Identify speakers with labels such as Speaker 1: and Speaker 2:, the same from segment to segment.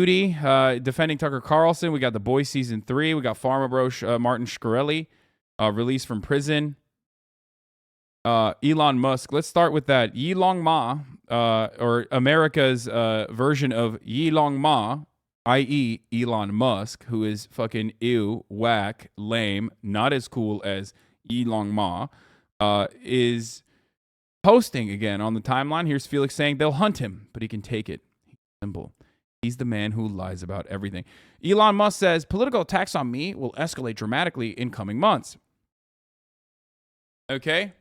Speaker 1: Duty defending Tucker Carlson. We got The Boys season 3. We got Pharma Bro Martin Shkreli released from prison. Elon Musk. Let's start with that. Yilong Ma, or America's version of Yilong Ma, i.e. Elon Musk, who is fucking ew, whack, lame, not as cool as Yilong Ma, is posting again on the timeline. Here's Felix saying they'll hunt him, but he can take it. Simple. He's the man who lies about everything. Elon Musk says political attacks on me will escalate dramatically in coming months. Okay.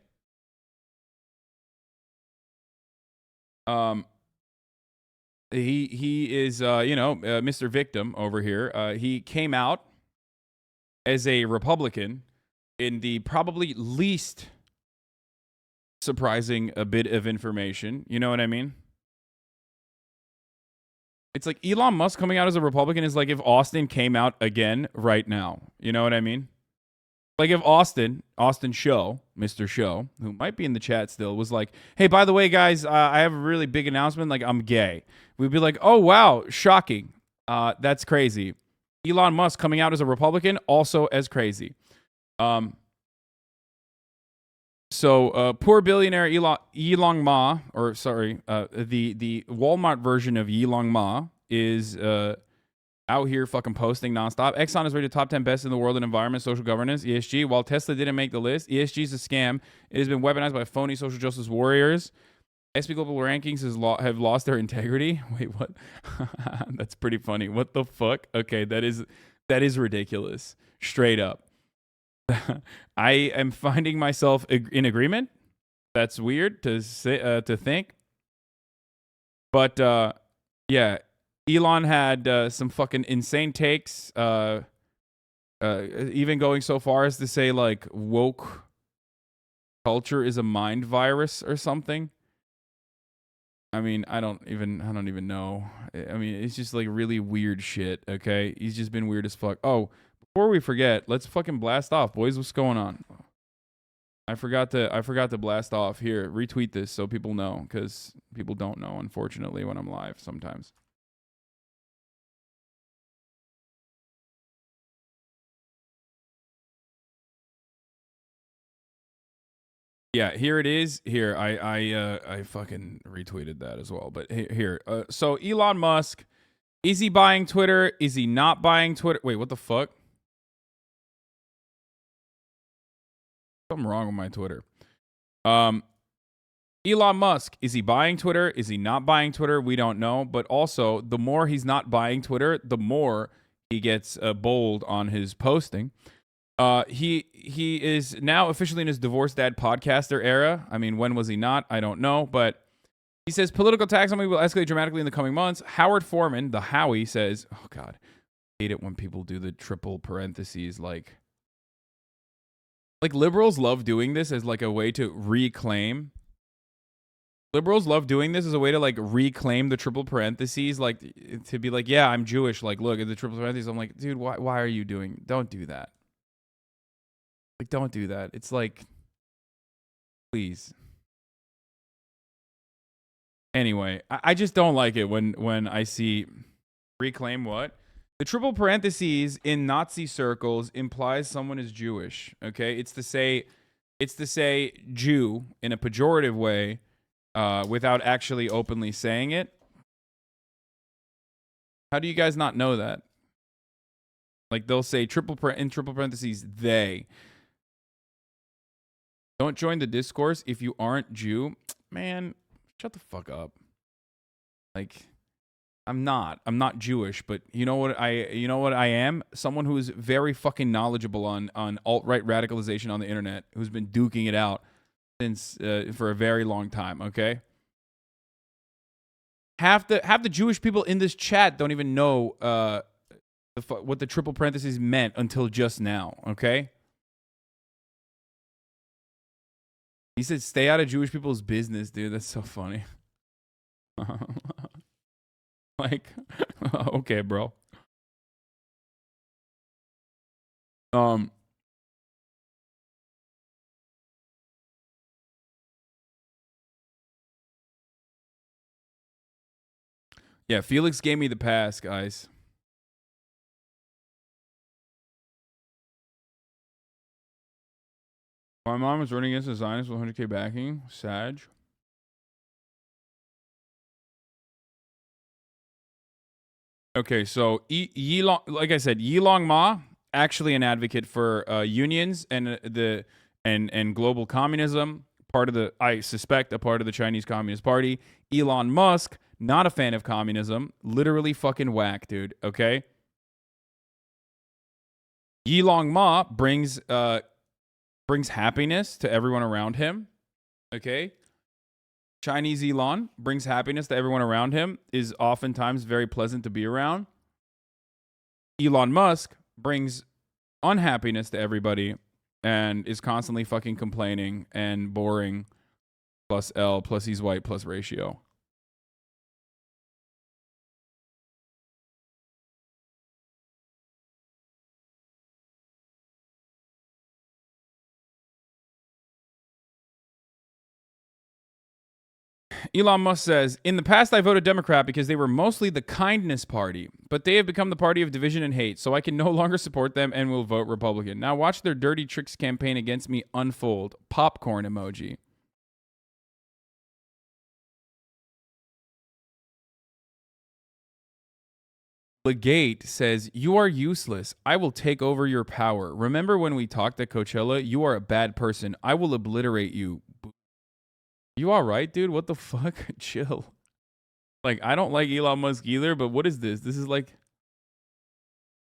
Speaker 1: He is Mr. Victim over here. He came out as a Republican in the probably least surprising a bit of information. You know what I mean? It's like Elon Musk coming out as a Republican is like if Austin came out again right now. You know what I mean? Like if Austin Show, Mr. Show, who might be in the chat still, was like, hey, by the way, guys, I have a really big announcement. Like, I'm gay. We'd be like, oh, wow, shocking. That's crazy. Elon Musk coming out as a Republican, also as crazy. So poor billionaire Yilong Ma, or sorry, the Walmart version of Yilong Ma is out here fucking posting nonstop. Exxon is rated top 10 best in the world in environment, social governance, ESG. While Tesla didn't make the list, ESG is a scam. It has been weaponized by phony social justice warriors. SP Global Rankings have lost their integrity. Wait, what? That's pretty funny. What the fuck? Okay, that is ridiculous. Straight up. I am finding myself in agreement. That's weird to say, to think. But yeah, Elon had some fucking insane takes. Even going so far as to say like woke culture is a mind virus or something. I mean, I don't even know. I mean, it's just like really weird shit. Okay, he's just been weird as fuck. Oh, before we forget, let's fucking blast off, boys. What's going on? I forgot to blast off. Here, retweet this so people know, because people don't know, unfortunately, when I'm live sometimes. Yeah, here it is. Here, I fucking retweeted that as well. But here, so Elon Musk, is he buying Twitter? Is he not buying Twitter? Wait, what the fuck? Something wrong with my Twitter. Elon Musk, is he buying Twitter? Is he not buying Twitter? We don't know. But also, the more he's not buying Twitter, the more he gets bold on his posting. He is now officially in his divorced dad podcaster era. I mean, when was he not? I don't know. But he says political attacks on me will escalate dramatically in the coming months. Howard Foreman, the Howie, says, oh, God, I hate it when people do the triple parentheses like liberals love doing this as like a way to reclaim. Liberals love doing this as a way to like reclaim the triple parentheses, like to be like, yeah, I'm Jewish. Like, look at the triple parentheses. I'm like, dude, why are you doing? Don't do that. Like, don't do that. It's like, please. Anyway, I just don't like it when I see reclaim what? The triple parentheses in Nazi circles implies someone is Jewish. Okay, it's to say Jew in a pejorative way, without actually openly saying it. How do you guys not know that? Like they'll say triple parentheses they. Don't join the discourse if you aren't Jew. Man, shut the fuck up. Like, I'm not Jewish, but you know what I am? Someone who is very fucking knowledgeable on alt-right radicalization on the internet, who's been duking it out since for a very long time, okay? Half the Jewish people in this chat don't even know what the triple parentheses meant until just now, okay? He said, stay out of Jewish people's business, dude. That's so funny. Like, okay, bro. Yeah, Felix gave me the pass, guys. My mom was running against the Zionists with 100K backing. Sag. Okay, so Yilong, like I said, Yilong Ma, actually an advocate for unions and and global communism. Part of the, I suspect, a part of the Chinese Communist Party. Elon Musk, not a fan of communism. Literally fucking whack, dude. Okay. Yilong Ma brings happiness to everyone around him. Okay. Chinese Elon brings happiness to everyone around him, is oftentimes very pleasant to be around. Elon Musk brings unhappiness to everybody and is constantly fucking complaining and boring, plus L, plus he's white, plus ratio. Elon Musk says, in the past, I voted Democrat because they were mostly the kindness party, but they have become the party of division and hate, so I can no longer support them and will vote Republican. Now watch their dirty tricks campaign against me unfold. Popcorn emoji. Legate says, you are useless. I will take over your power. Remember when we talked at Coachella? You are a bad person. I will obliterate you. You all right, dude? What the fuck? Chill. Like, I don't like Elon Musk either, but what is this? This is like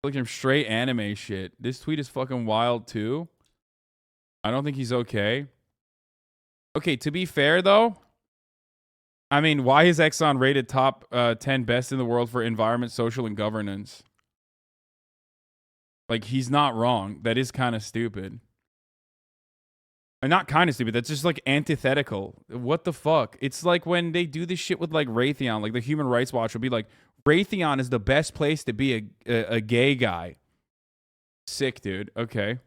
Speaker 1: some straight anime shit. This tweet is fucking wild too. I don't think he's okay. Okay, to be fair though, I mean, why is Exxon rated top 10 best in the world for environment, social, and governance? Like, he's not wrong. That is kind of stupid. And not kind of stupid. That's just like antithetical. What the fuck? It's like when they do this shit with like Raytheon, like the Human Rights Watch will be like, Raytheon is the best place to be a gay guy. Sick, dude. Okay.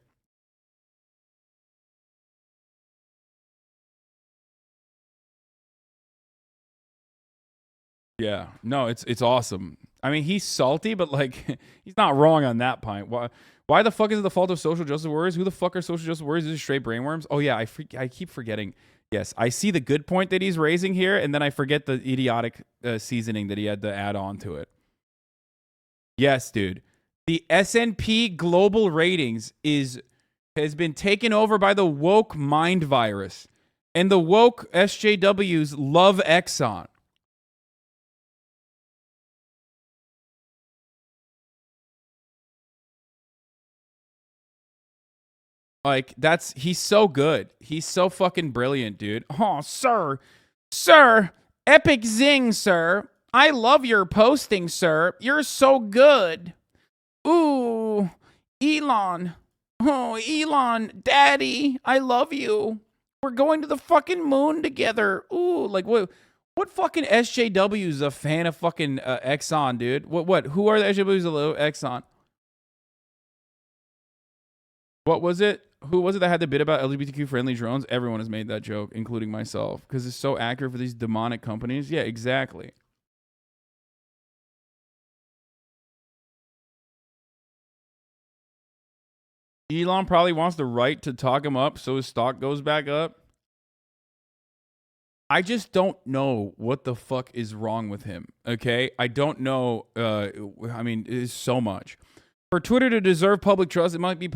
Speaker 1: Yeah. No, it's awesome. I mean, he's salty, but like he's not wrong on that point. Why the fuck is it the fault of social justice warriors? Who the fuck are social justice warriors? Is it straight brainworms? Oh yeah, I keep forgetting. Yes, I see the good point that he's raising here, and then I forget the idiotic seasoning that he had to add on to it. Yes, dude. The S&P global ratings has been taken over by the woke mind virus, and the woke SJWs love Exxon. Like, he's so good. He's so fucking brilliant, dude. Oh, sir, epic zing, sir. I love your posting, sir. You're so good. Ooh, Elon. Oh, Elon, daddy, I love you. We're going to the fucking moon together. Ooh, like what fucking SJW is a fan of fucking Exxon, dude? What? Who are the SJWs of Exxon? What was it? Who was it that had the bit about LGBTQ friendly drones? Everyone has made that joke, including myself, because it's so accurate for these demonic companies. Yeah, exactly. Elon probably wants the right to talk him up so his stock goes back up. I just don't know what the fuck is wrong with him. Okay, I don't know. I mean, it is so much. For Twitter to deserve public trust, it must be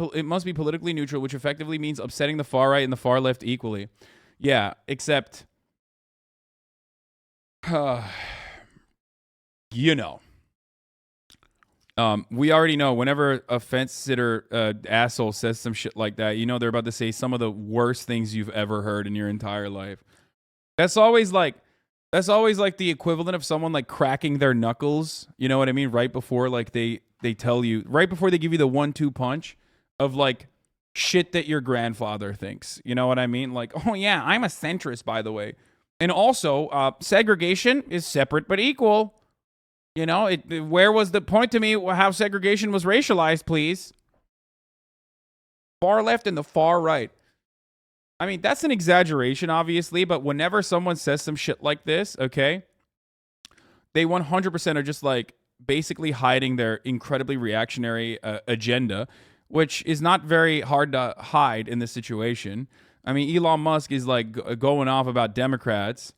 Speaker 1: politically neutral, which effectively means upsetting the far right and the far left equally. Yeah, except, you know, we already know whenever a fence sitter asshole says some shit like that, you know they're about to say some of the worst things you've ever heard in your entire life. That's always like the equivalent of someone like cracking their knuckles. You know what I mean? Right before like they tell you, right before they give you the 1-2 punch of like shit that your grandfather thinks. You know what I mean? Like, oh yeah, I'm a centrist, by the way. And also, segregation is separate but equal. You know, where was the point to me how segregation was racialized, please? Far left and the far right. I mean, that's an exaggeration, obviously, but whenever someone says some shit like this, okay, they 100% are just like basically hiding their incredibly reactionary agenda, which is not very hard to hide in this situation. I mean, Elon Musk is like going off about Democrats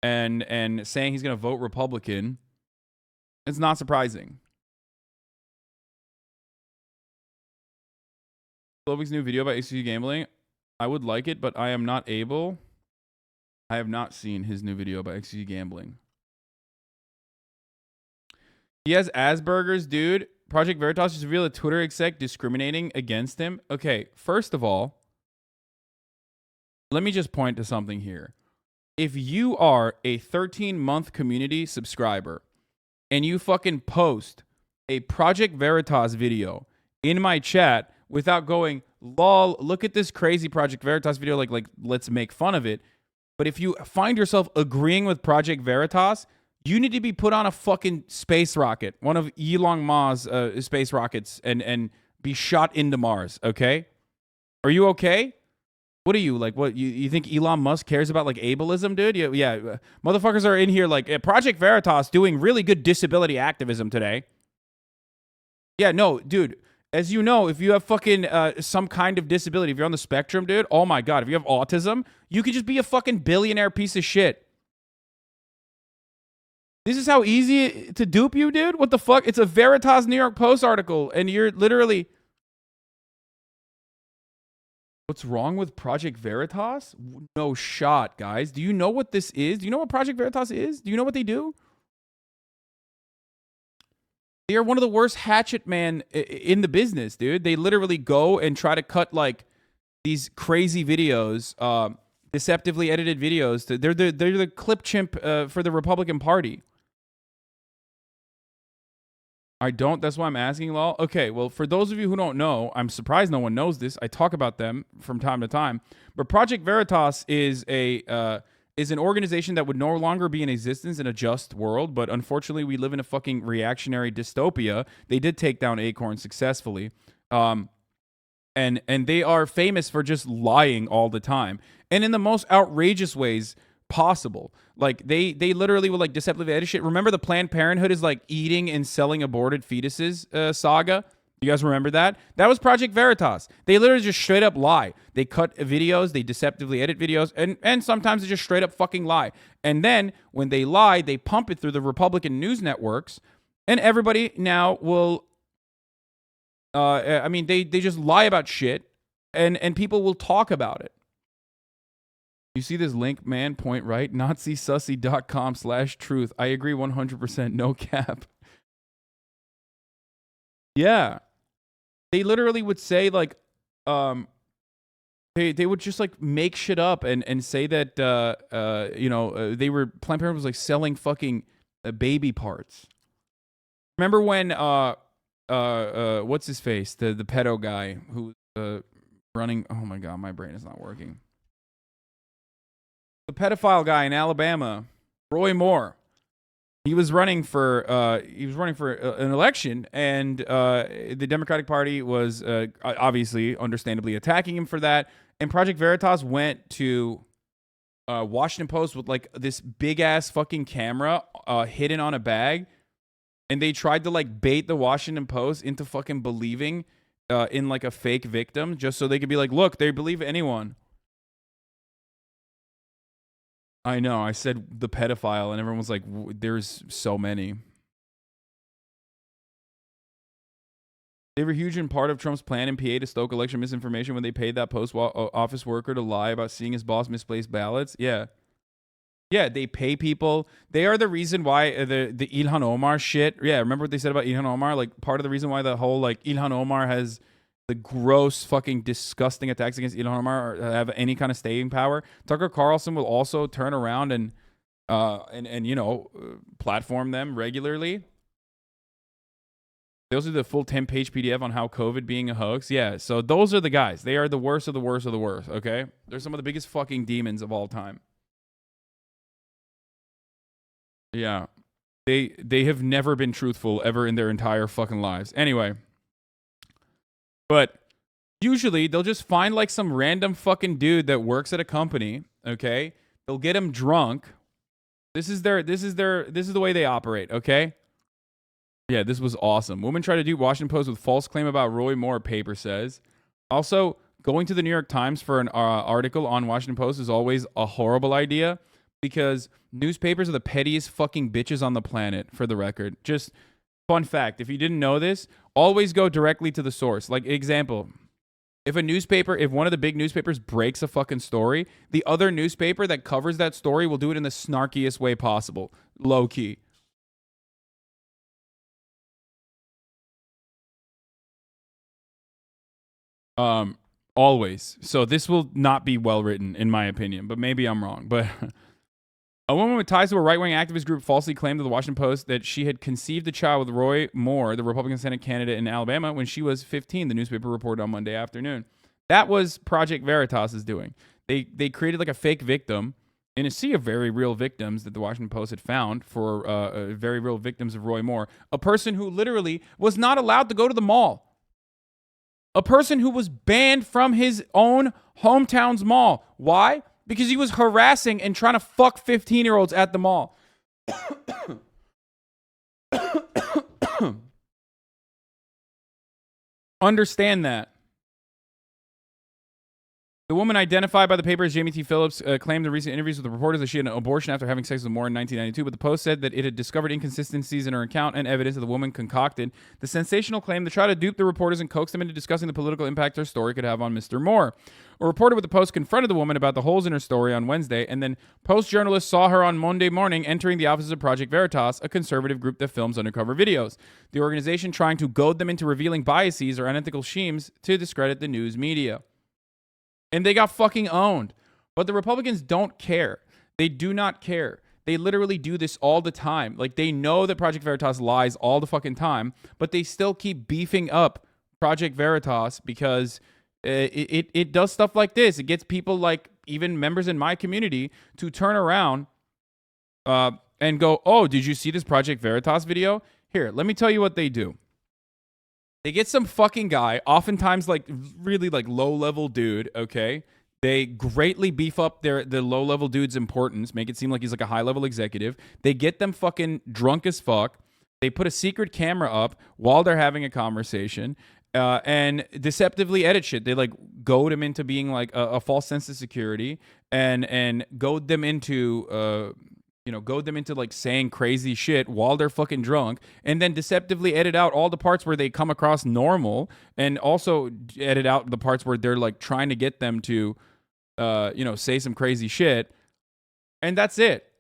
Speaker 1: and saying he's going to vote Republican. It's not surprising. Slovic's new video about XQC gambling. I would like it, but I am not able. I have not seen his new video about XQC gambling. He has Asperger's, dude. Project Veritas just revealed a Twitter exec discriminating against him. Okay, first of all, let me just point to something here. If you are a 13-month community subscriber and you fucking post a Project Veritas video in my chat without going, lol, look at this crazy Project Veritas video, like let's make fun of it. But if you find yourself agreeing with Project Veritas, you need to be put on a fucking space rocket, one of Elon Musk's space rockets, and be shot into Mars, okay? Are you okay? What are you, like, what, you think Elon Musk cares about, like, ableism, dude? Yeah, motherfuckers are in here, like, Project Veritas doing really good disability activism today. Yeah, no, dude, as you know, if you have fucking some kind of disability, if you're on the spectrum, dude, oh my God, if you have autism, you could just be a fucking billionaire piece of shit. This is how easy to dupe you, dude? What the fuck? It's a Veritas New York Post article, and you're literally... What's wrong with Project Veritas? No shot, guys. Do you know what this is? Do you know what Project Veritas is? Do you know what they do? They are one of the worst hatchet man in the business, dude. They literally go and try to cut, like, these crazy videos, deceptively edited videos. They're the clip chimp for the Republican Party. I don't. That's why I'm asking, lol. Okay, well, for those of you who don't know, I'm surprised no one knows this. I talk about them from time to time. But Project Veritas is an organization that would no longer be in existence in a just world. But unfortunately, we live in a fucking reactionary dystopia. They did take down Acorn successfully. And they are famous for just lying all the time. And in the most outrageous ways possible. Like, they literally will, like, deceptively edit shit. Remember the Planned Parenthood is, like, eating and selling aborted fetuses saga? You guys remember that? That was Project Veritas. They literally just straight up lie. They cut videos, they deceptively edit videos, and sometimes they just straight up fucking lie. And then when they lie, they pump it through the Republican news networks, and everybody now will... I mean, they just lie about shit, and people will talk about it. You see this link, man? Point right. NaziSussy.com/truth. I agree 100%. No cap. Yeah. They literally would say, like, they would just, like, make shit up and say that, you know, they were, Planned Parenthood was, like, selling fucking baby parts. Remember when, what's his face? The pedo guy who, running, oh my God, my brain is not working. The pedophile guy in Alabama, Roy Moore. He was running for an election, and the Democratic Party was obviously, understandably, attacking him for that. And Project Veritas went to Washington Post with, like, this big ass fucking camera hidden on a bag, and they tried to, like, bait the Washington Post into fucking believing in, like, a fake victim, just so they could be like, look, they believe anyone. I know. I said the pedophile, and everyone was like, there's so many. They were huge in part of Trump's plan in PA to stoke election misinformation when they paid that post office worker to lie about seeing his boss misplace ballots. Yeah. Yeah, they pay people. They are the reason why the Ilhan Omar shit. Yeah, remember what they said about Ilhan Omar? Like, part of the reason why the whole, like, Ilhan Omar has... the gross, fucking disgusting attacks against Elon Musk have any kind of staying power. Tucker Carlson will also turn around and you know, platform them regularly. Those are the full 10-page PDF on how COVID being a hoax. Yeah, so those are the guys. They are the worst of the worst of the worst, okay? They're some of the biggest fucking demons of all time. Yeah. They have never been truthful ever in their entire fucking lives. Anyway... But usually they'll just find, like, some random fucking dude that works at a company, okay? They'll get him drunk, This is the way they operate, okay? Yeah, this was awesome. Woman tried to do Washington Post with false claim about Roy Moore, paper says. Also, going to the New York Times for an article on Washington Post is always a horrible idea because newspapers are the pettiest fucking bitches on the planet, for the record. Just fun fact, if you didn't know this, always go directly to the source. Like, example, if one of the big newspapers breaks a fucking story, the other newspaper that covers that story will do it in the snarkiest way possible. Low key. Always. So this will not be well written, in my opinion, but maybe I'm wrong. But a woman with ties to a right-wing activist group falsely claimed to the Washington Post that she had conceived a child with Roy Moore, the Republican Senate candidate in Alabama, when she was 15, the newspaper reported on Monday afternoon. That was Project Veritas' doing. They created like a fake victim in a sea of very real victims that the Washington Post had found for very real victims of Roy Moore, a person who literally was not allowed to go to the mall. A person who was banned from his own hometown's mall. Why? Because he was harassing and trying to fuck 15-year-olds at the mall. Understand that. The woman identified by the paper as Jamie T. Phillips claimed in recent interviews with the reporters that she had an abortion after having sex with Moore in 1992, but the Post said that it had discovered inconsistencies in her account and evidence that the woman concocted the sensational claim to try to dupe the reporters and coax them into discussing the political impact her story could have on Mr. Moore. A reporter with the Post confronted the woman about the holes in her story on Wednesday, and then Post journalists saw her on Monday morning entering the offices of Project Veritas, a conservative group that films undercover videos. The organization trying to goad them into revealing biases or unethical schemes to discredit the news media. And they got fucking owned. But the Republicans don't care. They do not care. They literally do this all the time. Like, they know that Project Veritas lies all the fucking time, but they still keep beefing up Project Veritas because it does stuff like this. It gets people, like even members in my community, to turn around and go, oh, did you see this Project Veritas video? Here, let me tell you what they do. They get some fucking guy, oftentimes like really like low-level dude, okay? They greatly beef up the low-level dude's importance, make it seem like he's like a high-level executive. They get them fucking drunk as fuck. They put a secret camera up while they're having a conversation and deceptively edit shit. They like goad him into being like a false sense of security and goad them into goad them into like saying crazy shit while they're fucking drunk, and then deceptively edit out all the parts where they come across normal, and also edit out the parts where they're like trying to get them to, say some crazy shit, and that's it.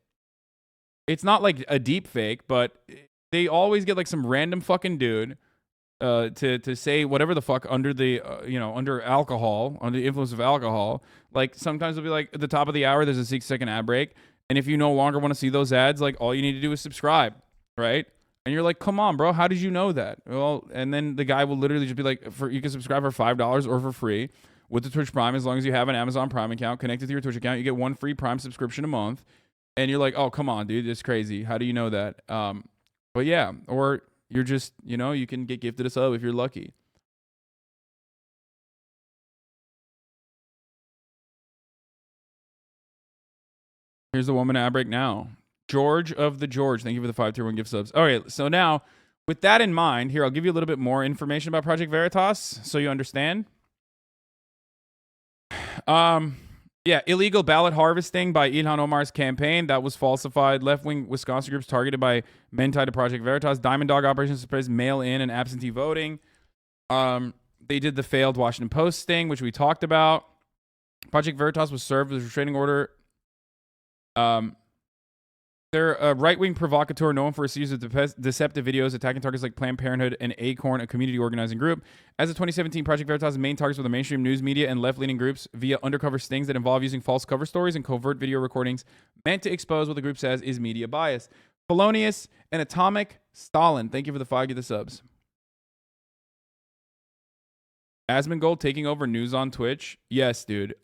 Speaker 1: It's not like a deep fake, but they always get like some random fucking dude to say whatever the fuck under the under alcohol, under the influence of alcohol. Like sometimes it'll be like at the top of the hour, there's a 6-second ad break. And if you no longer want to see those ads, like all you need to do is subscribe, right? And you're like, come on, bro, how did you know that? Well, and then the guy will literally just be like, you can subscribe for $5 or for free with the Twitch Prime as long as you have an Amazon Prime account connected to your Twitch account. You get one free Prime subscription a month. And you're like, oh, come on, dude, it's crazy. How do you know that? But yeah, or you're just, you can get gifted a sub if you're lucky. Here's the woman ad break now. George of the George, thank you for the 5 tier 1 gift subs. All right, so now with that in mind, here I'll give you a little bit more information about Project Veritas so you understand. Illegal ballot harvesting by Ilhan Omar's campaign that was falsified. Left-wing Wisconsin groups targeted by men tied to Project Veritas. Diamond Dog operations to suppress mail-in and absentee voting. They did the failed Washington Post sting, which we talked about. Project Veritas was served with a restraining order. They're a right-wing provocateur known for a series of deceptive videos attacking targets like Planned Parenthood and Acorn, a community organizing group. As of 2017, Project Veritas' main targets were the mainstream news media and left-leaning groups via undercover stings that involve using false cover stories and covert video recordings meant to expose what the group says is media bias. Polonius and Atomic Stalin, thank you for the 5 gift subs. Asmongold taking over news on Twitch? Yes, dude.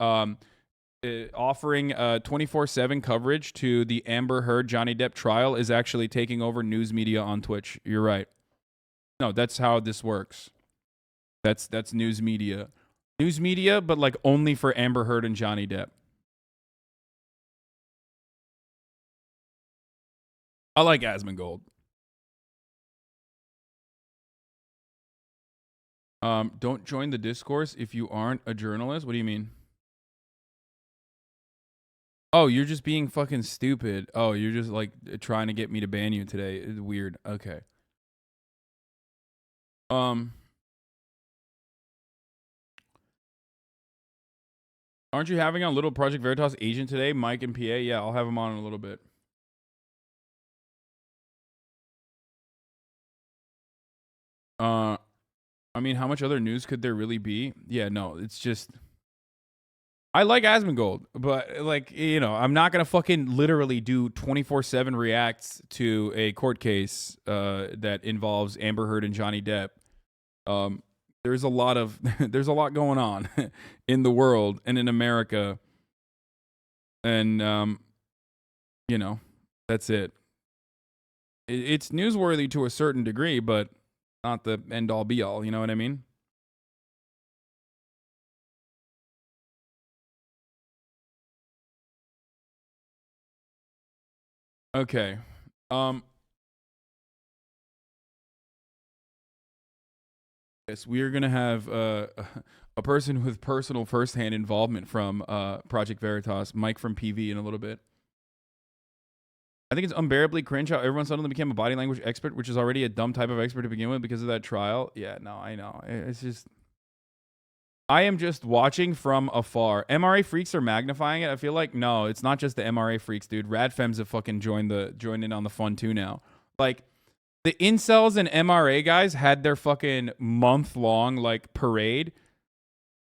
Speaker 1: Offering 24/7 coverage to the Amber Heard Johnny Depp trial is actually taking over news media on Twitch. You're right. No, that's how this works. That's news media. News media, but like only for Amber Heard and Johnny Depp. I like Asmongold. Don't join the discourse if you aren't a journalist. What do you mean? Oh, you're just being fucking stupid. Oh, you're just like trying to get me to ban you today. It's weird. Okay. Aren't you having on Little Project Veritas agent today, Mike and PA? Yeah, I'll have him on in a little bit. I mean, how much other news could there really be? Yeah, no, it's just I like Asmongold, but like, you know, I'm not gonna fucking literally do 24/7 reacts to a court case that involves Amber Heard and Johnny Depp. There's a lot of there's a lot going on in the world and in America, and you know, that's it. It's newsworthy to a certain degree, but not the end all be all. You know what I mean? Okay. Yes, we are gonna have a person with personal firsthand involvement from Project Veritas, Mike from PV, in a little bit. I think it's unbearably cringe how everyone suddenly became a body language expert, which is already a dumb type of expert to begin with because of that trial. Yeah, no, I know. It's just I am just watching from afar. MRA freaks are magnifying it. I feel like no, it's not just the MRA freaks, dude. Radfems have fucking joined in on the fun too now. Like the incels and MRA guys had their fucking month-long like parade,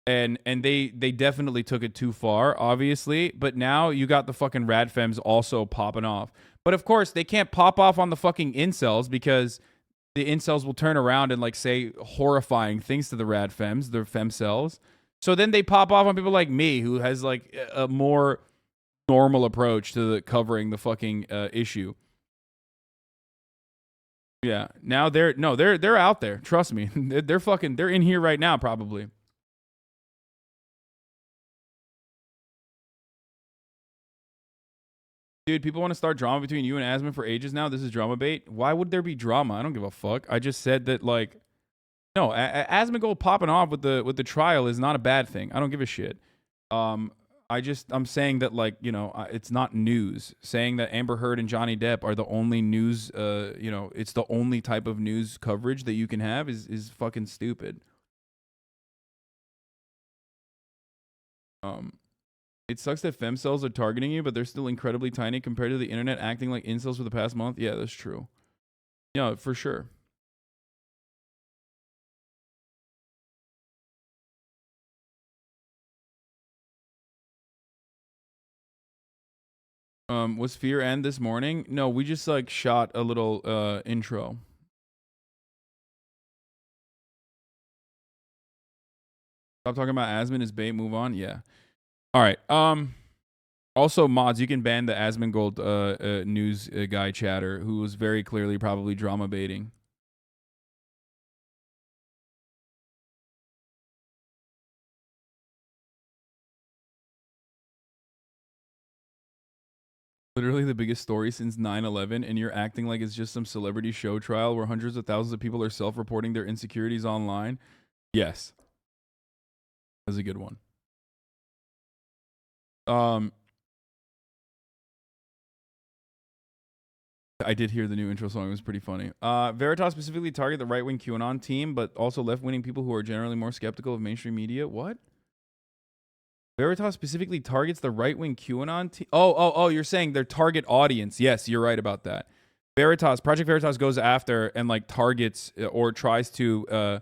Speaker 1: and they definitely took it too far, obviously. But now you got the fucking Radfems also popping off. But of course, they can't pop off on the fucking incels because the incels will turn around and like say horrifying things to the Radfems, their femcells. So then they pop off on people like me, who has like a more normal approach to covering the fucking issue. Yeah. Now they're out there. Trust me. They're in here right now probably. Dude, people want to start drama between you and Asman for ages now. This is drama bait. Why would there be drama? I don't give a fuck. I just said that like no, Asmongold popping off with the trial is not a bad thing. I don't give a shit. I'm saying that like, you know, it's not news. Saying that Amber Heard and Johnny Depp are the only news you know, it's the only type of news coverage that you can have is fucking stupid. It sucks that femcells are targeting you, but they're still incredibly tiny compared to the internet acting like incels for the past month. Yeah, that's true. Yeah, for sure. Was Fear End this morning? No, we just like shot a little intro. Stop talking about Asmon is bait, move on. Yeah. All right. Also, mods, you can ban the Asmongold news guy chatter, who was very clearly probably drama baiting. Literally the biggest story since 9/11, and you're acting like it's just some celebrity show trial where hundreds of thousands of people are self-reporting their insecurities online. Yes. That's a good one. I did hear the new intro song. It was pretty funny. Veritas specifically target the right-wing QAnon team, but also left-wing people who are generally more skeptical of mainstream media. What? Veritas specifically targets the right-wing QAnon team? Oh, you're saying their target audience. Yes, you're right about that. Project Veritas goes after and like targets or tries to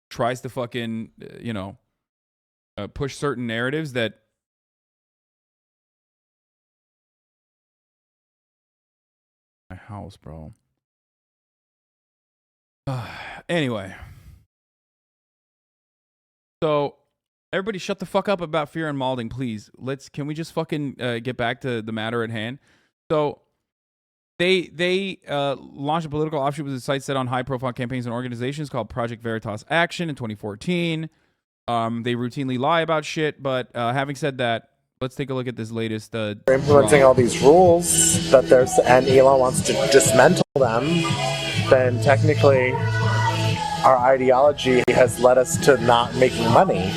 Speaker 1: fucking, you know, push certain narratives that my house, bro. Anyway. So everybody shut the fuck up about Fear and Malding, please. Can we just fucking get back to the matter at hand? So they launched a political offshoot with a site set on high profile campaigns and organizations called Project Veritas Action in 2014. They routinely lie about shit, but having said that, Let's take a look at this latest.
Speaker 2: They're implementing all these rules that and Elon wants to dismantle them. Then technically, our ideology has led us to not making money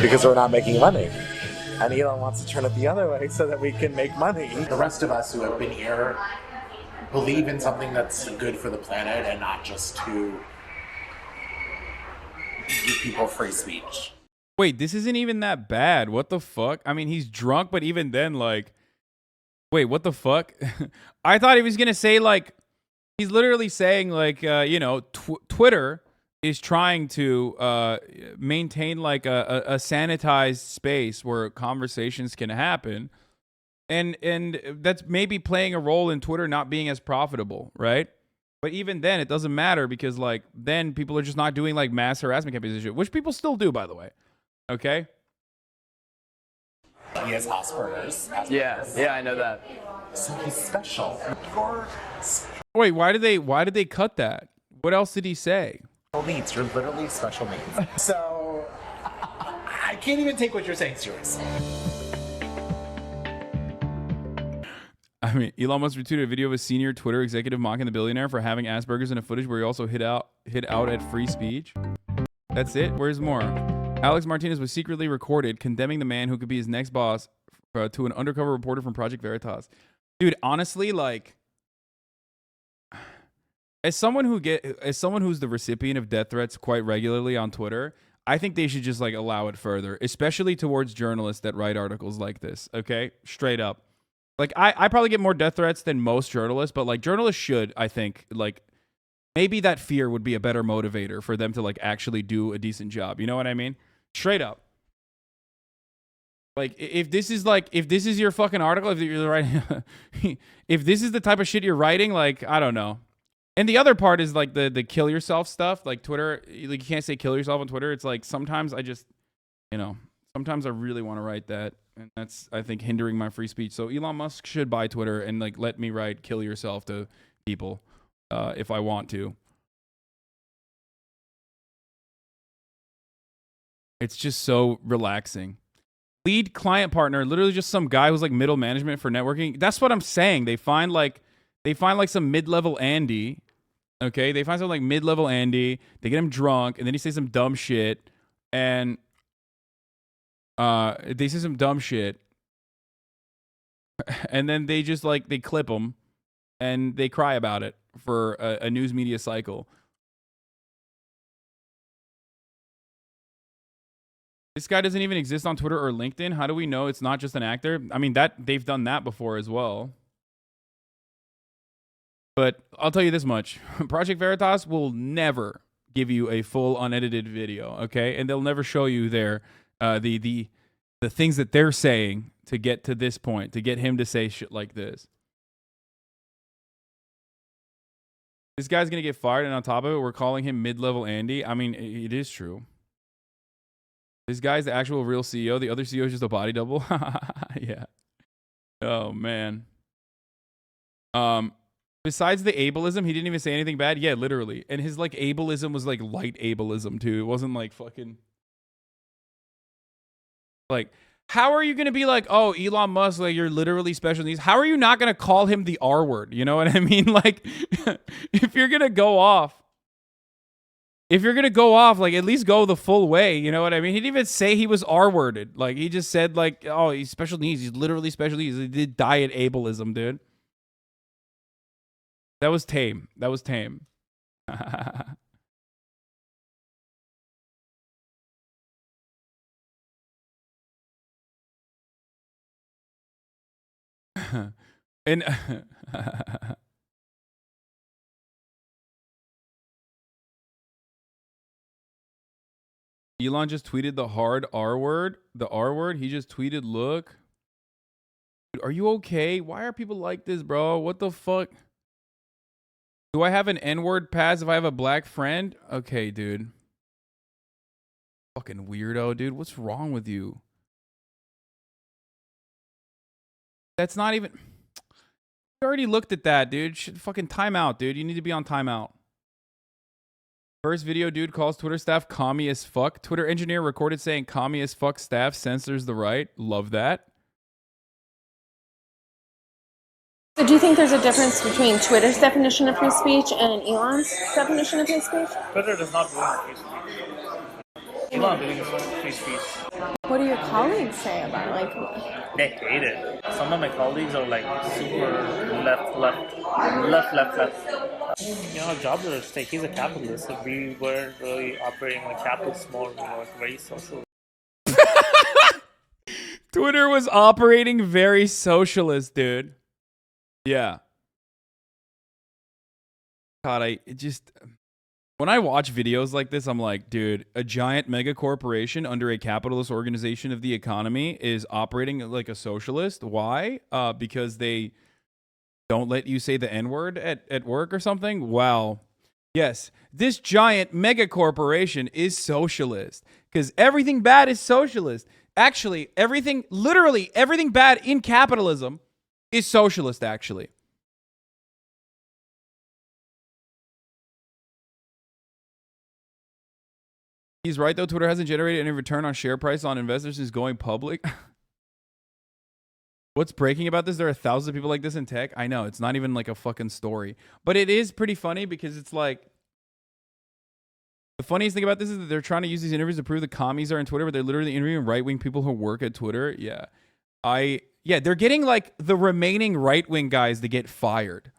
Speaker 2: because we're not making money. And Elon wants to turn it the other way so that we can make money.
Speaker 3: The rest of us who have been here believe in something that's good for the planet and not just to give people free speech.
Speaker 1: Wait, this isn't even that bad. What the fuck? I mean, he's drunk, but even then, like, wait, what the fuck? I thought he was gonna say, like, he's literally saying, like, you know, Twitter is trying to maintain like a sanitized space where conversations can happen, and that's maybe playing a role in Twitter not being as profitable, right? But even then, it doesn't matter because, like, then people are just not doing like mass harassment campaigns and shit, which people still do, by the way. Okay.
Speaker 3: He has Asperger's.
Speaker 4: Yeah, I know that.
Speaker 3: So he's special.
Speaker 1: Wait, why did they cut that? What else did he say?
Speaker 3: Needs. You're literally special needs. So I can't even take what you're saying seriously.
Speaker 1: I mean, Elon Musk retweeted a video of a senior Twitter executive mocking the billionaire for having Asperger's in a footage where he also hit out at free speech. That's it? Where's more? Alex Martinez was secretly recorded condemning the man who could be his next boss to an undercover reporter from Project Veritas. Dude, honestly, like, as someone who's the recipient of death threats quite regularly on Twitter, I think they should just like allow it further, especially towards journalists that write articles like this. Okay, straight up. Like, I probably get more death threats than most journalists, but like journalists should, I think, like, maybe that fear would be a better motivator for them to like actually do a decent job. You know what I mean? Straight up. Like, if this is your fucking article, if you're writing, if this is the type of shit you're writing, like, I don't know. And the other part is like the kill yourself stuff. Like Twitter, like, you can't say kill yourself on Twitter. It's like sometimes I just, you know, sometimes I really want to write that, and that's, I think, hindering my free speech. So Elon Musk should buy Twitter and like let me write kill yourself to people if I want to. It's just so relaxing. Lead client partner, literally just some guy who's like middle management for networking. That's what I'm saying. They find like some mid-level Andy. Okay, they find some like mid-level Andy. They get him drunk, and then he says some dumb shit, and they say some dumb shit, and then they just like they clip him, and they cry about it for a news media cycle. This guy doesn't even exist on Twitter or LinkedIn. How do we know it's not just an actor? I mean, that they've done that before as well. But I'll tell you this much. Project Veritas will never give you a full unedited video, okay? And they'll never show you their the things that they're saying to get to this point, to get him to say shit like this. This guy's going to get fired, and on top of it, we're calling him mid-level Andy. I mean, it is true. This guy's the actual real CEO. The other CEO is just a body double. Yeah. Oh, man. Besides the ableism, he didn't even say anything bad. Yeah, literally. And his like ableism was like light ableism too. It wasn't like fucking like, how are you going to be like, oh, Elon Musk, like, you're literally special needs? How are you not going to call him the R word? You know what I mean? Like, if you're going to go off, like, at least go the full way. You know what I mean? He didn't even say he was R-worded. Like, he just said, like, oh, he's special needs. He's literally special needs. He did diet ableism, dude. That was tame. That was tame. And Elon just tweeted the hard R word. The R word. He just tweeted, look. Dude, are you okay? Why are people like this, bro? What the fuck? Do I have an N-word pass if I have a black friend? Okay, dude. Fucking weirdo, dude. What's wrong with you? That's not even... We already looked at that, dude. Fucking timeout, dude. You need to be on timeout. First video, dude calls Twitter staff commie as fuck. Twitter engineer recorded saying commie as fuck staff censors the right. Love that.
Speaker 4: do you think there's a difference between Twitter's definition of free speech and Elon's definition of free speech?
Speaker 5: Twitter does not believe in free speech. Elon believes in free speech.
Speaker 4: What do your colleagues say about it? Like,
Speaker 5: They hate it. Some of my colleagues are like super left. You know, jobs are at stake. He's a capitalist. If we weren't really operating like capitalists more, we were very social.
Speaker 1: Twitter was operating very socialist, dude. Yeah. God, when I watch videos like this, I'm like, dude, a giant mega corporation under a capitalist organization of the economy is operating like a socialist. Why? Because they don't let you say the N-word at work or something? Well, yes, this giant mega corporation is socialist because everything bad is socialist. Actually, literally everything bad in capitalism is socialist, actually. He's right, though. Twitter hasn't generated any return on share price on investors since going public. What's breaking about this? There are thousands of people like this in tech. I know. It's not even like a fucking story. But it is pretty funny because it's like... The funniest thing about this is that they're trying to use these interviews to prove the commies are in Twitter, but they're literally interviewing right-wing people who work at Twitter. Yeah. They're getting like the remaining right-wing guys to get fired.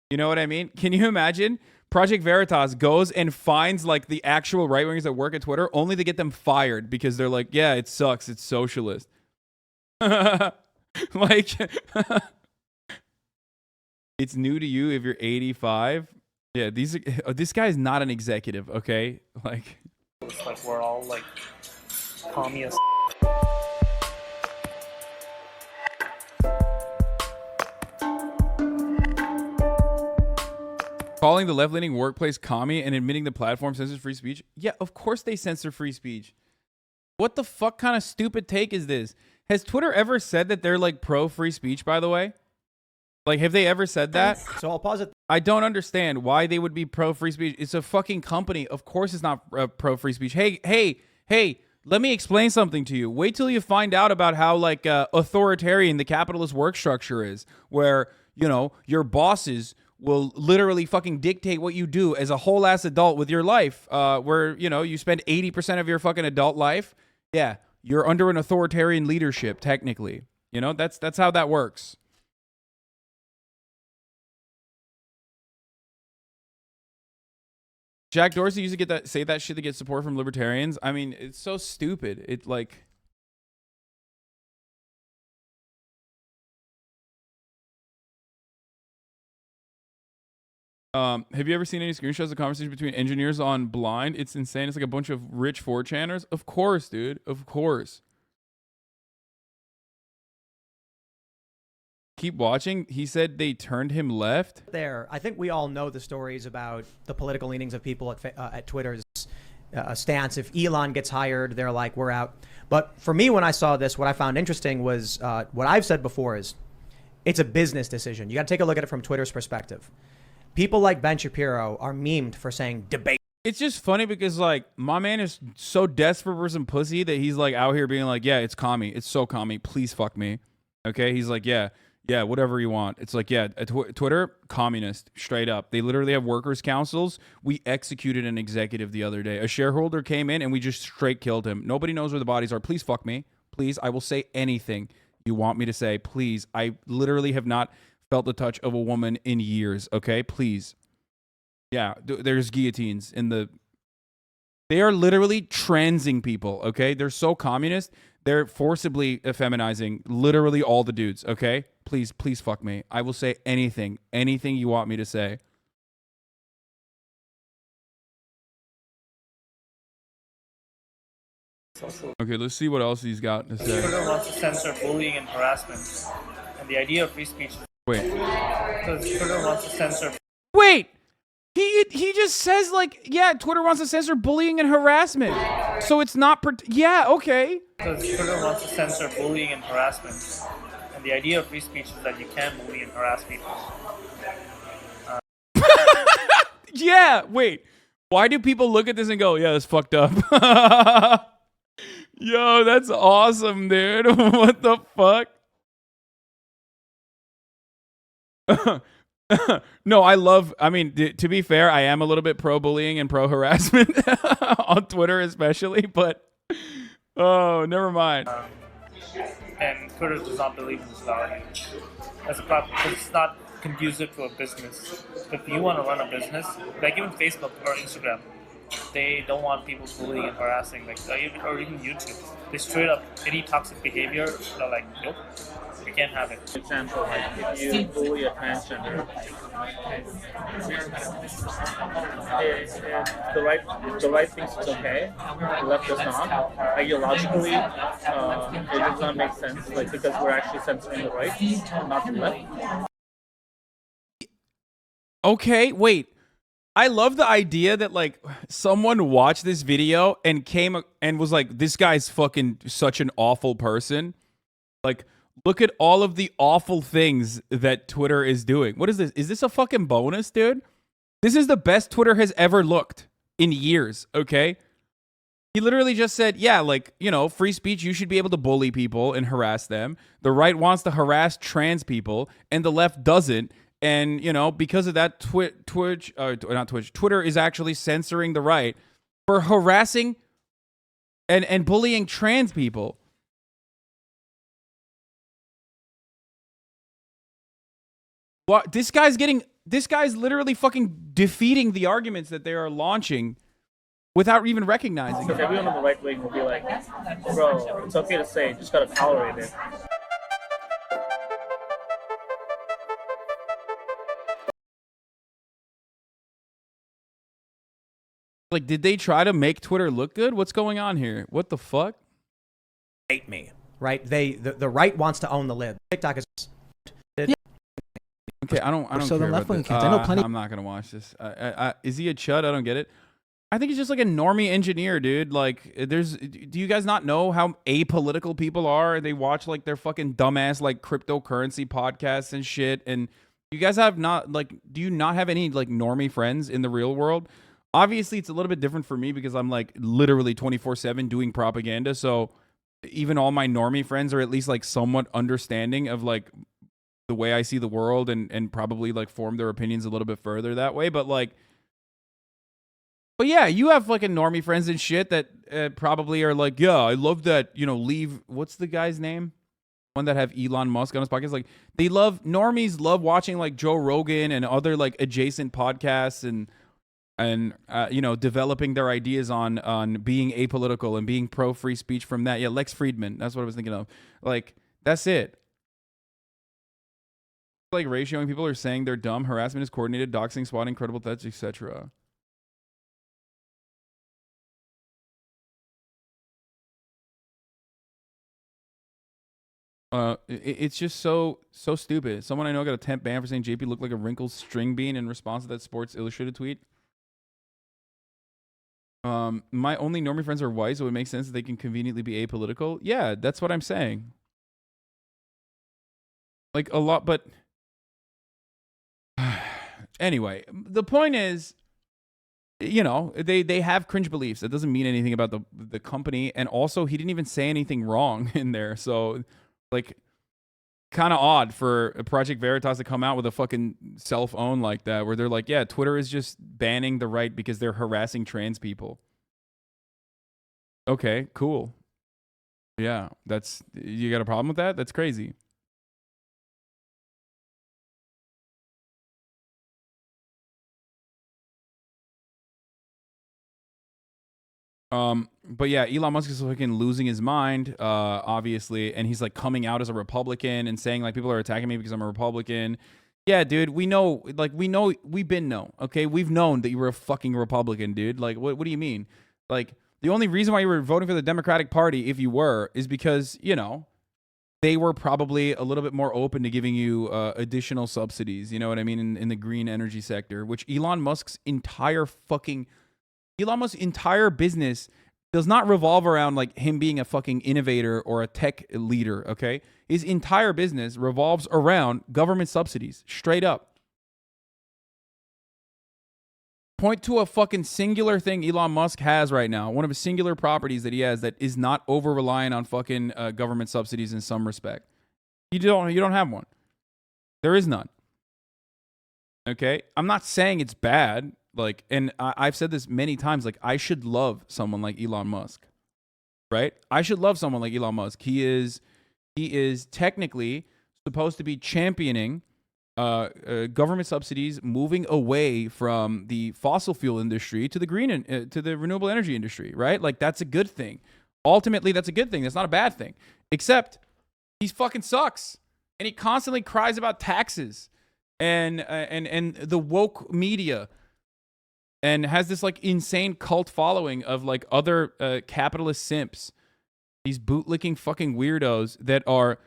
Speaker 1: You know what I mean? Can you imagine? Project Veritas goes and finds like the actual right-wingers that work at Twitter only to get them fired because they're like, yeah, it sucks. It's socialist. Like, it's new to you if you're 85. Yeah, this guy is not an executive, okay? Like,
Speaker 5: It's like we're all like communists.
Speaker 1: calling the left-leaning workplace commie and admitting the platform censors free speech. Yeah, of course they censor free speech. What the fuck kind of stupid take is this? Has Twitter ever said that they're like pro-free speech, by the way? Like, have they ever said that?
Speaker 6: So I'll pause it.
Speaker 1: I don't understand why they would be pro-free speech. It's a fucking company. Of course it's not pro-free speech. Hey, let me explain something to you. Wait till you find out about how, like, authoritarian the capitalist work structure is, where, you know, your bosses will literally fucking dictate what you do as a whole-ass adult with your life, where, you know, you spend 80% of your fucking adult life. Yeah, you're under an authoritarian leadership, technically. You know, that's how that works. Jack Dorsey used to say that shit to get support from libertarians. I mean, it's so stupid. It like... have you ever seen any screenshots of conversations between engineers on Blind? It's insane. It's like a bunch of rich 4chaners. Of course, dude. Of course. Keep watching. He said they turned him left.
Speaker 6: There, I think we all know the stories about the political leanings of people at Twitter's stance. If Elon gets hired, they're like, we're out. But for me, when I saw this, what I found interesting was what I've said before is it's a business decision. You got to take a look at it from Twitter's perspective. People like Ben Shapiro are memed for saying debate.
Speaker 1: It's just funny because, like, my man is so desperate for some pussy that he's, like, out here being like, yeah, it's commie. It's so commie. Please fuck me. Okay? He's like, yeah, whatever you want. It's like, yeah, Twitter, communist, straight up. They literally have workers' councils. We executed an executive the other day. A shareholder came in and we just straight killed him. Nobody knows where the bodies are. Please fuck me. Please, I will say anything you want me to say. Please, I literally have not felt the touch of a woman in years, okay? Please. Yeah, there's guillotines in the... They are literally transing people, okay? They're so communist, they're forcibly effeminizing literally all the dudes, okay? Please fuck me. I will say anything you want me to say. Okay, let's see what else he's got to say.
Speaker 5: Twitter wants to censor bullying and harassment. And the idea of free speech...
Speaker 1: Wait.
Speaker 5: Because Twitter wants to censor...
Speaker 1: Wait! He just says, like, yeah, Twitter wants to censor bullying and harassment. So it's not... yeah, okay.
Speaker 5: Because Twitter wants to censor bullying and harassment. And the idea of free speech is that you can bully and harass people.
Speaker 1: Yeah, wait. Why do people look at this and go, yeah, that's fucked up? Yo, that's awesome, dude. What the fuck? No, I mean, to be fair, I am a little bit pro bullying and pro harassment on Twitter, especially, but oh, never mind.
Speaker 5: And Twitter does not believe in this value as a problem because it's not conducive to a business. If you want to run a business, like even Facebook or Instagram, they don't want people bullying and harassing, like or even YouTube. They straight up any toxic behavior, they're like, nope, we can't have it.
Speaker 7: For example, like if you bully a transgender, if the right thinks it's okay, the left does not. Ideologically, it does not make sense, like because we're actually censoring the right, not the left.
Speaker 1: Okay, wait. I love the idea that like someone watched this video and came and was like, this guy's fucking such an awful person. Like, look at all of the awful things that Twitter is doing. What is this? Is this a fucking bonus, dude? This is the best Twitter has ever looked in years, okay? He literally just said, yeah, like, you know, free speech, you should be able to bully people and harass them. The right wants to harass trans people, and the left doesn't. And, you know, because of that, Twitter is actually censoring the right for harassing and bullying trans people. What this guy's literally fucking defeating the arguments that they are launching without even recognizing it.
Speaker 7: Because everyone on the right wing will be like, bro, it's okay to say, just gotta tolerate it.
Speaker 1: Like, did they try to make Twitter look good? What's going on here? What the fuck?
Speaker 6: Hate me, right? The right wants to own the lib. TikTok is.
Speaker 1: Okay, I don't
Speaker 8: So
Speaker 1: care
Speaker 8: the left
Speaker 1: about
Speaker 8: wing
Speaker 1: this.
Speaker 8: kids. I know plenty.
Speaker 1: I'm not gonna watch this. Is he a chud? I don't get it. I think he's just like a normie engineer, dude. Like, do you guys not know how apolitical people are? They watch like their fucking dumbass like cryptocurrency podcasts and shit. And you guys have not like, do you not have any like normie friends in the real world? Obviously, it's a little bit different for me because I'm like literally 24/7 doing propaganda. So even all my normie friends are at least like somewhat understanding of like the way I see the world and probably like form their opinions a little bit further that way. But yeah, you have fucking normie friends and shit that probably are like, yeah, I love that, you know, what's the guy's name? One that have Elon Musk on his podcast. Like normies love watching like Joe Rogan and other like adjacent podcasts and you know, developing their ideas on being apolitical and being pro free speech from that. Yeah, Lex Friedman. That's what I was thinking of. Like, that's it. Like ratioing people are saying they're dumb. Harassment is coordinated. Doxing, swatting, credible threats, etc. It's just so stupid. Someone I know got a temp ban for saying JP looked like a wrinkled string bean in response to that Sports Illustrated tweet. My only normie friends are white, so it makes sense that they can conveniently be apolitical. Yeah, that's what I'm saying. Like a lot, but anyway, the point is, you know, they have cringe beliefs. That doesn't mean anything about the company. And also, he didn't even say anything wrong in there. So, like, kind of odd for Project Veritas to come out with a fucking self-own like that, where they're like, yeah, Twitter is just banning the right because they're harassing trans people. Okay, cool. Yeah, you got a problem with that? That's crazy. But yeah, Elon Musk is fucking losing his mind, obviously, and he's like coming out as a Republican and saying like people are attacking me because I'm a Republican. Yeah, dude, we know, we've been known, okay? We've known that you were a fucking Republican, dude. Like, what do you mean? Like, the only reason why you were voting for the Democratic Party, if you were, is because, you know, they were probably a little bit more open to giving you additional subsidies, you know what I mean, in the green energy sector, which Elon Musk's entire business does not revolve around like him being a fucking innovator or a tech leader, okay? His entire business revolves around government subsidies, straight up. Point to a fucking singular thing Elon Musk has right now, one of his singular properties that he has that is not over-reliant on fucking government subsidies in some respect. You don't have one. There is none. Okay, I'm not saying it's bad. Like, and I've said this many times. Like, I should love someone like Elon Musk, right? I should love someone like Elon Musk. He is technically supposed to be championing government subsidies, moving away from the fossil fuel industry to the to the renewable energy industry, right? Like, that's a good thing. Ultimately, that's a good thing. That's not a bad thing. Except he fucking sucks, and he constantly cries about taxes and the woke media, and has this like insane cult following of like other capitalist simps, these bootlicking fucking weirdos that are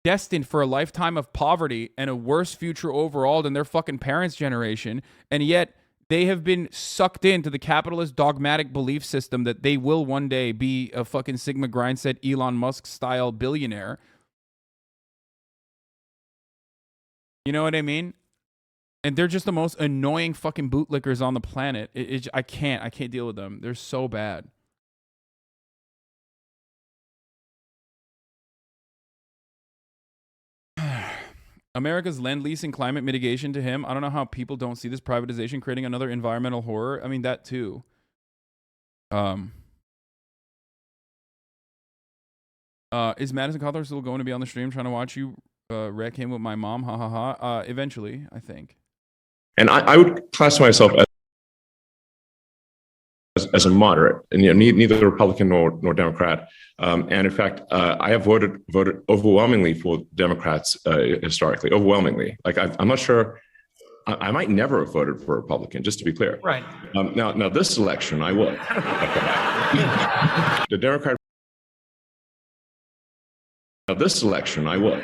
Speaker 1: destined for a lifetime of poverty and a worse future overall than their fucking parents' generation, and yet they have been sucked into the capitalist dogmatic belief system that they will one day be a fucking Sigma Grindset Elon Musk style billionaire. You know what I mean? And they're just the most annoying fucking bootlickers on the planet. I can't deal with them. They're so bad. America's lend-lease and climate mitigation to him. I don't know how people don't see this privatization creating another environmental horror. I mean, that too. Is Madison Cawthorn still going to be on the stream trying to watch you wreck him with my mom? Ha ha ha. Eventually, I think.
Speaker 8: And I would class myself as a moderate, and neither Republican nor Democrat. And in fact, I have voted overwhelmingly for Democrats historically, overwhelmingly. Like I'm not sure. I might never have voted for a Republican, just to be clear.
Speaker 6: Right.
Speaker 8: Now this election, I would. The Democrat. Now this election, I would.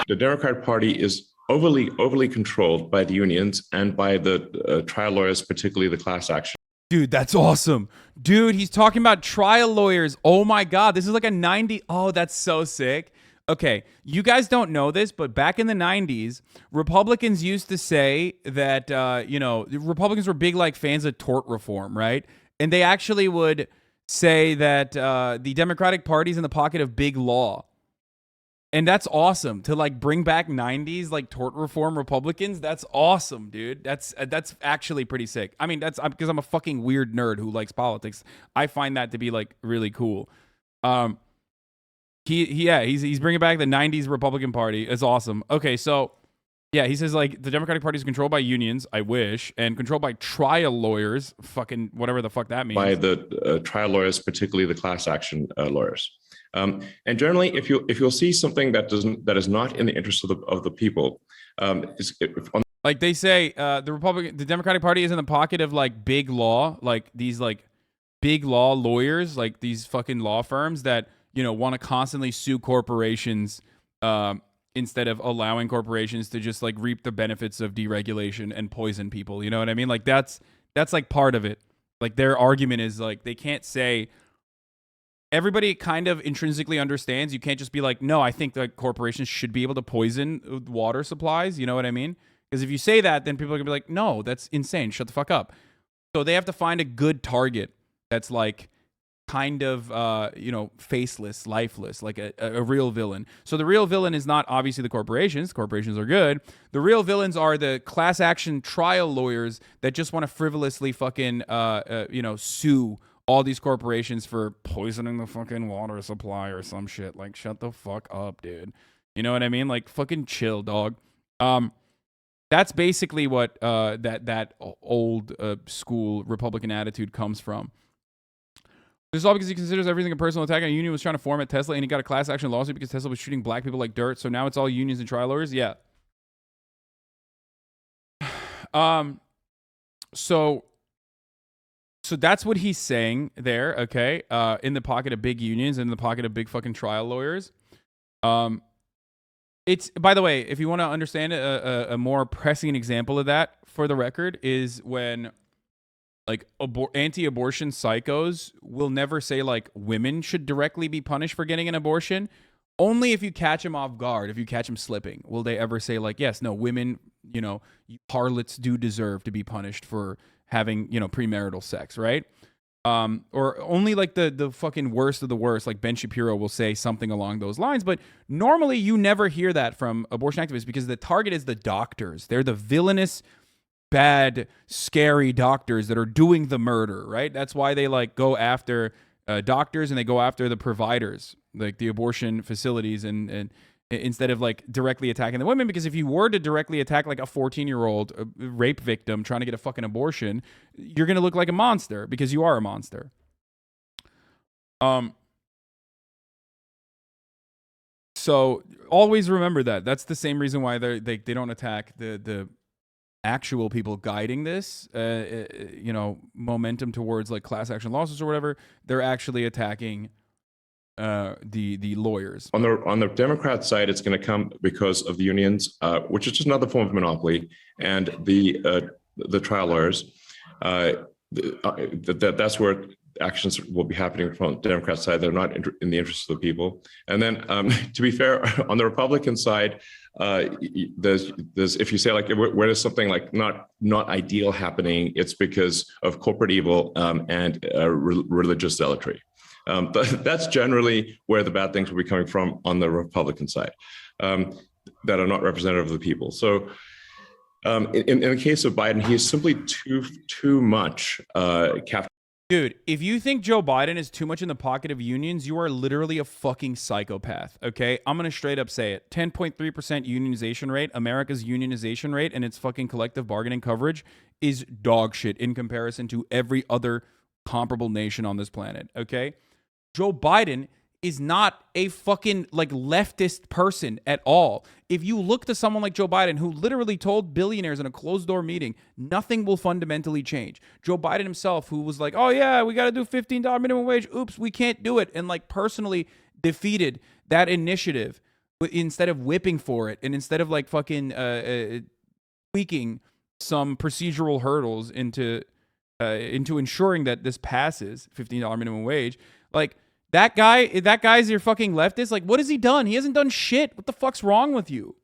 Speaker 8: The Democrat Party is overly controlled by the unions and by the trial lawyers, particularly the class action.
Speaker 1: Dude, that's awesome. Dude, he's talking about trial lawyers. Oh my God, this is like a 90. Oh, that's so sick. Okay, you guys don't know this, but back in the 90s, Republicans used to say that, Republicans were big like fans of tort reform, right? And they actually would say that the Democratic Party's in the pocket of big law. And that's awesome to like bring back 90s like tort reform Republicans. That's awesome, dude. That's actually pretty sick. I mean, that's because I'm a fucking weird nerd who likes politics. I find that to be like really cool. He's bringing back the 90s Republican Party. It's awesome. Okay, so yeah, he says like the Democratic Party is controlled by unions, I wish, and controlled by trial lawyers, fucking whatever the fuck that means.
Speaker 8: By the trial lawyers, particularly the class action lawyers. And generally, if you'll see something that is not in the interest of the people,
Speaker 1: like they say, the Democratic Party is in the pocket of like big law, like these like big law lawyers, like these fucking law firms that want to constantly sue corporations instead of allowing corporations to just like reap the benefits of deregulation and poison people. You know what I mean? Like that's like part of it. Like their argument is like they can't say. Everybody kind of intrinsically understands you can't just be like, no, I think that corporations should be able to poison water supplies. You know what I mean? Because if you say that, then people are going to be like, no, that's insane. Shut the fuck up. So they have to find a good target that's like kind of, faceless, lifeless, like a real villain. So the real villain is not obviously the corporations. Corporations are good. The real villains are the class action trial lawyers that just want to frivolously fucking, sue all these corporations for poisoning the fucking water supply or some shit. Like, shut the fuck up, dude. You know what I mean? Like, fucking chill, dog. That's basically what that old school Republican attitude comes from. This is all because he considers everything a personal attack. A union was trying to form at Tesla, and he got a class action lawsuit because Tesla was treating black people like dirt. So now it's all unions and trial lawyers. Yeah. So that's what he's saying there, okay? In the pocket of big unions, in the pocket of big fucking trial lawyers. It's, by the way, if you want to understand a more pressing example of that, for the record, is when like anti-abortion psychos will never say like women should directly be punished for getting an abortion. Only if you catch them off guard, if you catch them slipping, will they ever say like, yes, no, women, harlots do deserve to be punished for having, premarital sex, right? Or only like the fucking worst of the worst, like Ben Shapiro will say something along those lines. But normally you never hear that from abortion activists because the target is the doctors. They're the villainous, bad, scary doctors that are doing the murder, right? That's why they like go after doctors and they go after the providers, like the abortion facilities, and instead of like directly attacking the women. Because if you were to directly attack like a 14-year-old rape victim trying to get a fucking abortion, you're gonna look like a monster because you are a monster. So always remember that. That's the same reason why they don't attack the actual people guiding this, you know, momentum towards like class action lawsuits or whatever. They're actually attacking the lawyers.
Speaker 8: On the Democrat side, it's going to come because of the unions, which is just another form of monopoly, and the trial lawyers. That's where actions will be happening from the Democrat side. They're not in the interest of the people. And then, to be fair, on the Republican side, there's if you say like where there's something like not ideal happening, it's because of corporate evil and religious zealotry. That's generally where the bad things will be coming from on the Republican side, that are not representative of the people. So in the case of Biden, he is simply too much captured.
Speaker 1: Dude, if you think Joe Biden is too much in the pocket of unions, you are literally a fucking psychopath, okay? I'm going to straight up say it. 10.3% unionization rate, America's unionization rate, and its fucking collective bargaining coverage is dog shit in comparison to every other comparable nation on this planet, okay? Joe Biden is not a fucking like leftist person at all. If you look to someone like Joe Biden, who literally told billionaires in a closed door meeting, nothing will fundamentally change. Joe Biden himself, who was like, oh yeah, we got to do $15 minimum wage. Oops, we can't do it. And like personally defeated that initiative instead of whipping for it. And instead of like fucking tweaking some procedural hurdles into ensuring that this passes $15 minimum wage. Like, that guy's your fucking leftist. Like, what has he done? He hasn't done shit. What the fuck's wrong with you?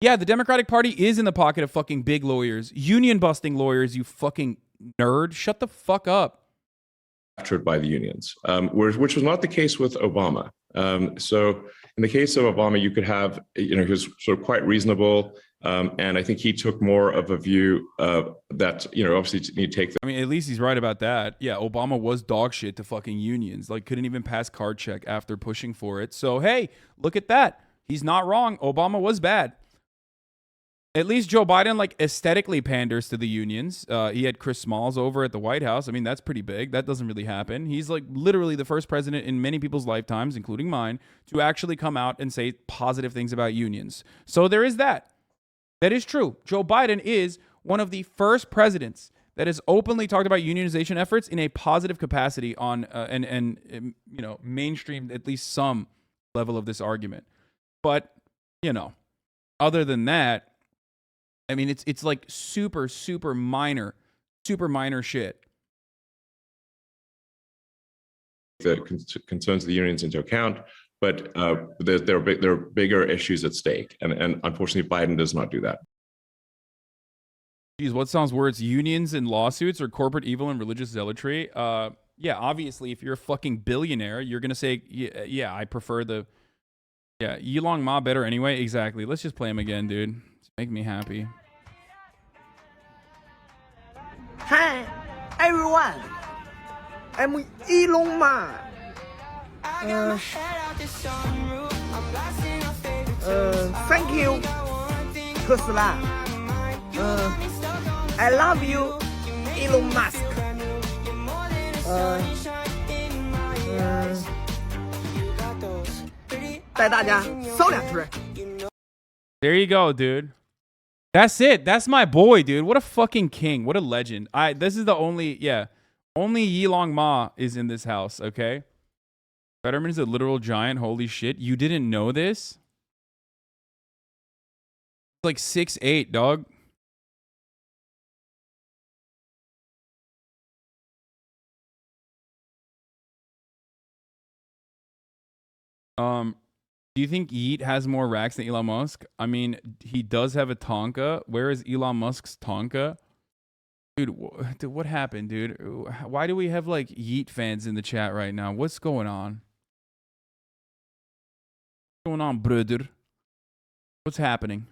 Speaker 1: Yeah, the Democratic Party is in the pocket of fucking big lawyers. Union busting lawyers, you fucking nerd. Shut the fuck up.
Speaker 8: Captured by the unions, which was not the case with Obama. So in the case of Obama, you could have, he was sort of quite reasonable. And I think he took more of a view that, obviously you need to take
Speaker 1: I mean, at least he's right about that. Yeah, Obama was dog shit to fucking unions. Like, couldn't even pass card check after pushing for it. So, hey, look at that. He's not wrong. Obama was bad. At least Joe Biden, like, aesthetically panders to the unions. He had Chris Smalls over at the White House. I mean, that's pretty big. That doesn't really happen. He's, like, literally the first president in many people's lifetimes, including mine, to actually come out and say positive things about unions. So there is that. That is true. Joe Biden is one of the first presidents that has openly talked about unionization efforts in a positive capacity on and mainstreamed at least some level of this argument. But, other than that, I mean, it's like super minor shit.
Speaker 8: the concerns of the unions into account. But there are bigger issues at stake, and unfortunately, Biden does not do that.
Speaker 1: Geez, what sounds worse, unions and lawsuits or corporate evil and religious zealotry? Yeah, obviously, if you're a fucking billionaire, you're gonna say, yeah, I prefer the, Elon Ma better anyway. Exactly. Let's just play him again, dude. It's make me happy.
Speaker 9: Hi, everyone. I'm Elon Musk. Thank you, Tesla. I love you, Elon Musk.
Speaker 1: There you go, dude. That's it. That's my boy, dude. What a fucking king. What a legend. This is the only Yilong Ma is in this house, okay? Fetterman is a literal giant. Holy shit. You didn't know this? Like 6'8", dog. Do you think Yeet has more racks than Elon Musk? I mean, he does have a Tonka. Where is Elon Musk's Tonka? Dude, what happened, dude? Why do we have like Yeet fans in the chat right now? What's going on? What's going on, brother? What's happening?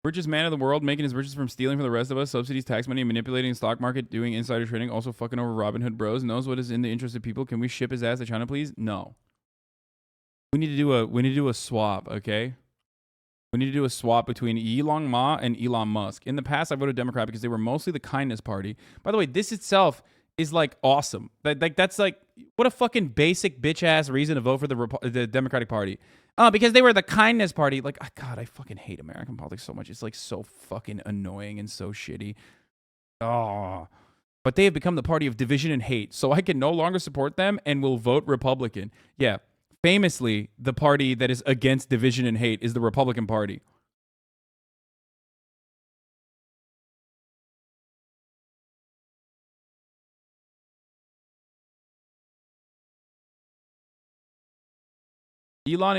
Speaker 1: Richest man in the world, making his riches from stealing from the rest of us, subsidies, tax money, manipulating the stock market, doing insider trading, also fucking over Robin Hood bros, knows what is in the interest of people. Can we ship his ass to China, please? No. We need to do a swap, okay? We need to do a swap between Elon Musk and Elon Musk. In the past, I voted Democrat because they were mostly the kindness party. By the way, this itself is like awesome. That's like what a fucking basic bitch ass reason to vote for the Democratic Party. Because they were the kindness party. Like, God, I fucking hate American politics so much. It's like so fucking annoying and so shitty. Oh, but they have become the party of division and hate. So I can no longer support them and will vote Republican. Yeah. Famously, the party that is against division and hate is the Republican Party. Elon